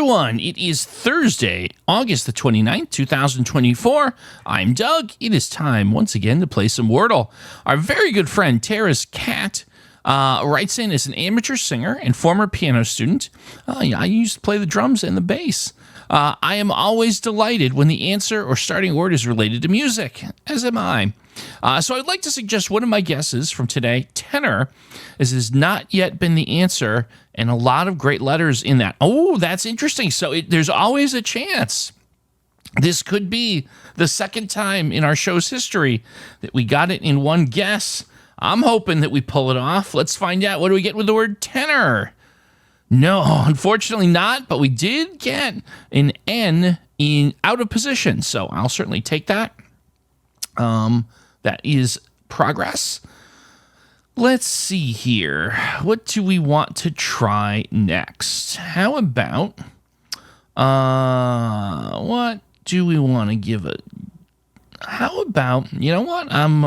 everyone. It is Thursday, August the 29th, 2024. I'm Doug. It is time once again to play some Wordle. Our very good friend Tara's cat writes in as an amateur singer and former piano student. I used to play the drums and the bass. I am always delighted when the answer or starting word is related to music, as am I. So I'd like to suggest one of my guesses from today, tenor, as it has not yet been the answer, and a lot of great letters in that. Oh, that's interesting. So there's always a chance. This could be the second time in our show's history that we got it in one guess. I'm hoping that we pull it off. Let's find out. What do we get with the word tenor? No, unfortunately not, but we did get an N in out of position, so I'll certainly take that. That is progress. Let's see here. What do we want to try next? How about, what do we want to give it? How about, you know what? I don't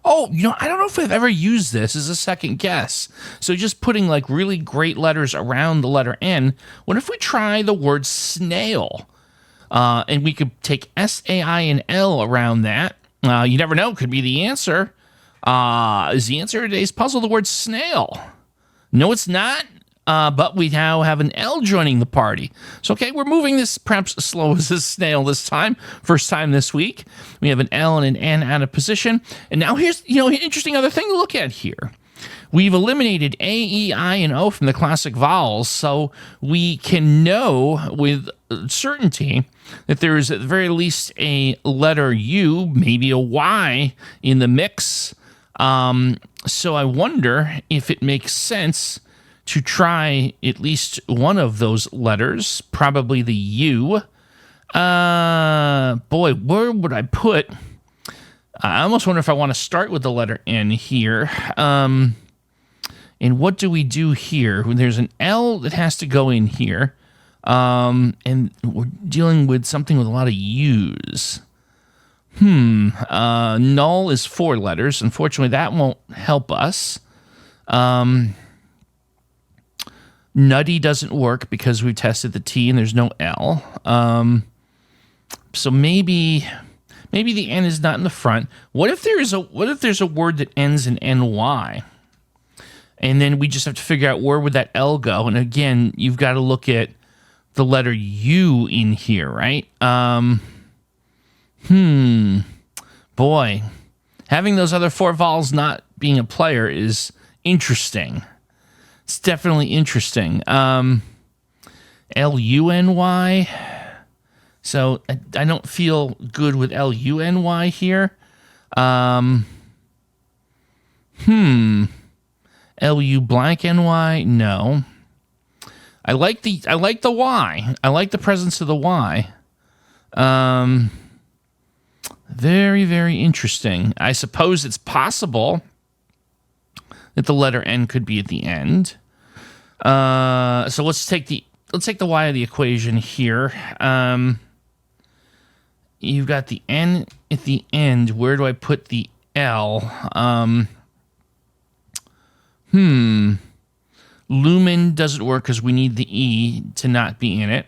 know if I've ever used this as a second guess. So just putting like really great letters around the letter N. What if we try the word snail? And we could take S-A-I and L around that. You never know. Could be the answer. Is the answer to today's puzzle the word snail? No, it's not. But we now have an L joining the party. So, okay, we're moving this perhaps as slow as a snail this time. First time this week. We have an L and an N out of position. And now here's, an interesting other thing to look at here. We've eliminated A, E, I, and O from the classic vowels, so we can know with certainty that there is at the very least a letter U, maybe a Y in the mix. So I wonder if it makes sense to try at least one of those letters, probably the U. Boy, where would I put? I almost wonder if I want to start with the letter N here. And what do we do here? There's an L that has to go in here. And we're dealing with something with a lot of U's. Null is 4 letters. Unfortunately, that won't help us. Nutty doesn't work because we tested the T and there's no L. So maybe the N is not in the front. What if there's a word that ends in NY? And then we just have to figure out where would that L go. And again, you've got to look at the letter U in here, right? Boy, having those other 4 vowels not being a player is interesting. It's definitely interesting. L-U-N-Y. So I don't feel good with L-U-N-Y here. L-U blank N-Y. No. I like the Y. I like the presence of the Y. Very, very interesting. I suppose it's possible that the letter N could be at the end. So let's take the Y out of the equation here. You've got the N at the end. Where do I put the L? Lumen doesn't work because we need the E to not be in it.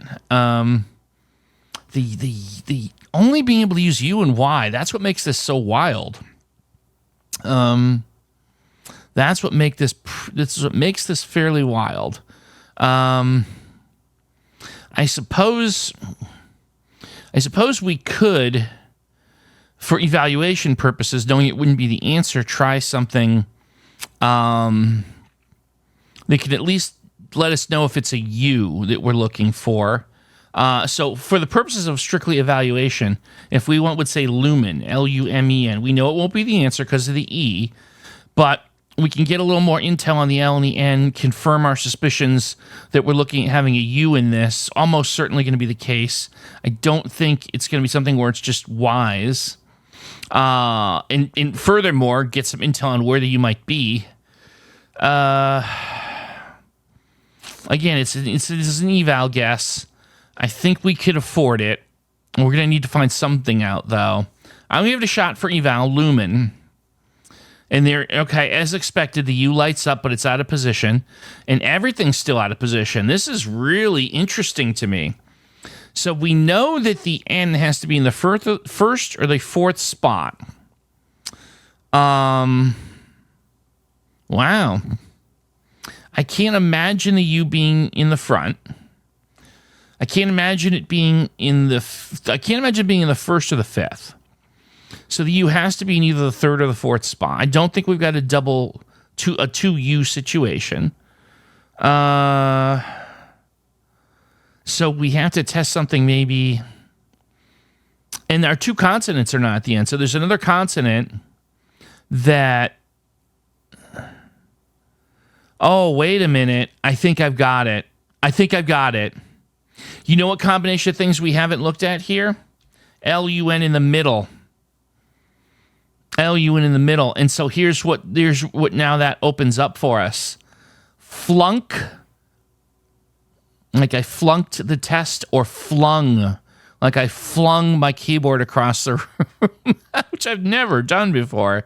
The only being able to use U and Y, that's what makes this so wild. That's what makes this fairly wild. I suppose we could, for evaluation purposes, knowing it wouldn't be the answer, try something they could at least let us know if it's a U that we're looking for. So for the purposes of strictly evaluation, if we would say lumen, L-U-M-E-N, we know it won't be the answer because of the E, but we can get a little more intel on the L and the N, confirm our suspicions that we're looking at having a U in this. Almost certainly going to be the case. I don't think it's going to be something where it's just Y's. And furthermore, get some intel on where the U might be. Again, it's an eval guess. I think we could afford it. We're going to need to find something out, though. I'm going to give it a shot for eval, lumen. And there, okay, as expected, the U lights up, but it's out of position. And everything's still out of position. This is really interesting to me. So we know that the N has to be in the first or the fourth spot. Wow. I can't imagine the U being in the front. I can't imagine it being in the first or the fifth. So the U has to be in either the third or the fourth spot. I don't think we've got a two U situation. So we have to test something maybe. And our two consonants are not at the end. So there's another consonant that. Oh, wait a minute. I think I've got it. You know what combination of things we haven't looked at here? L-U-N in the middle. L-U-N in the middle. And so here's what now that opens up for us. Flunk. Like I flunked the test, or flung. Like I flung my keyboard across the room, which I've never done before.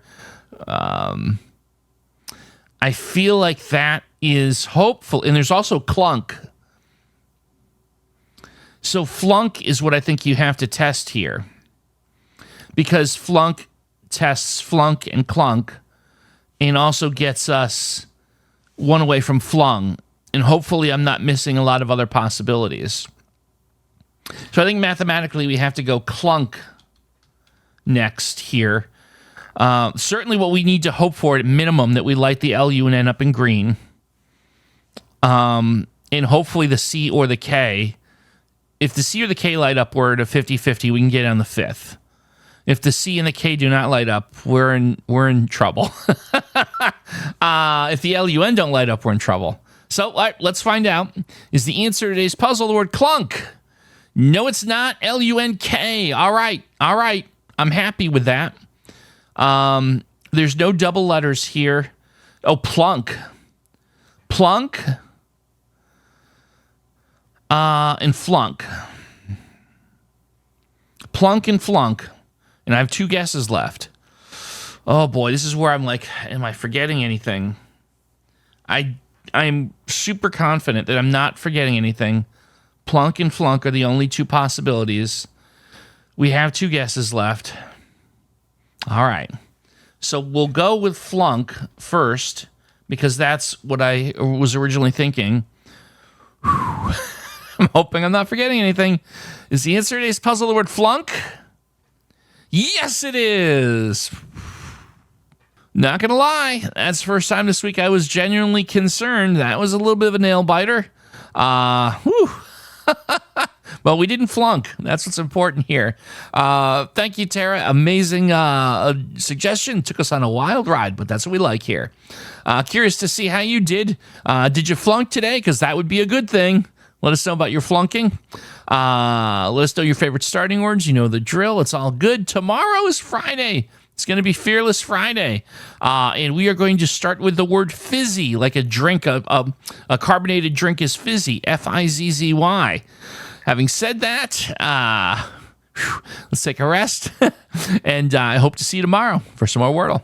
I feel like that is hopeful. And there's also clunk. So flunk is what I think you have to test here. Because flunk tests flunk and clunk, and also gets us one away from flung. And hopefully I'm not missing a lot of other possibilities. So I think mathematically we have to go clunk next here. Certainly what we need to hope for at minimum, that we light the L, U, and N up in green. And hopefully the C or the K. If the C or the K light up, we're at a 50-50. We can get on the fifth. If the C and the K do not light up, we're in trouble. If the L, U, N don't light up, we're in trouble. So let's find out. Is the answer to today's puzzle the word clunk? No, it's not. L-U-N-K. All right. I'm happy with that. There's no double letters here. Oh, plunk. Plunk. And flunk. Plunk and flunk. And I have two guesses left. Oh boy, this is where I'm like, am I forgetting anything? I'm super confident that I'm not forgetting anything. Plunk and flunk are the only two possibilities. We have two guesses left. All right. So we'll go with flunk first, because that's what I was originally thinking. I'm hoping I'm not forgetting anything. Is the answer to today's puzzle the word flunk? Yes, it is. Not going to lie. That's the first time this week I was genuinely concerned. That was a little bit of a nail biter. Well, we didn't flunk. That's what's important here. Thank you, Tara. Amazing suggestion. Took us on a wild ride, but that's what we like here. Curious to see how you did. Did you flunk today? Because that would be a good thing. Let us know about your flunking. Let us know your favorite starting words. You know the drill. It's all good. Tomorrow is Friday. It's going to be Fearless Friday. And we are going to start with the word fizzy, like a drink. A carbonated drink is fizzy, F-I-Z-Z-Y. Having said that, let's take a rest. And I hope to see you tomorrow for some more Wordle.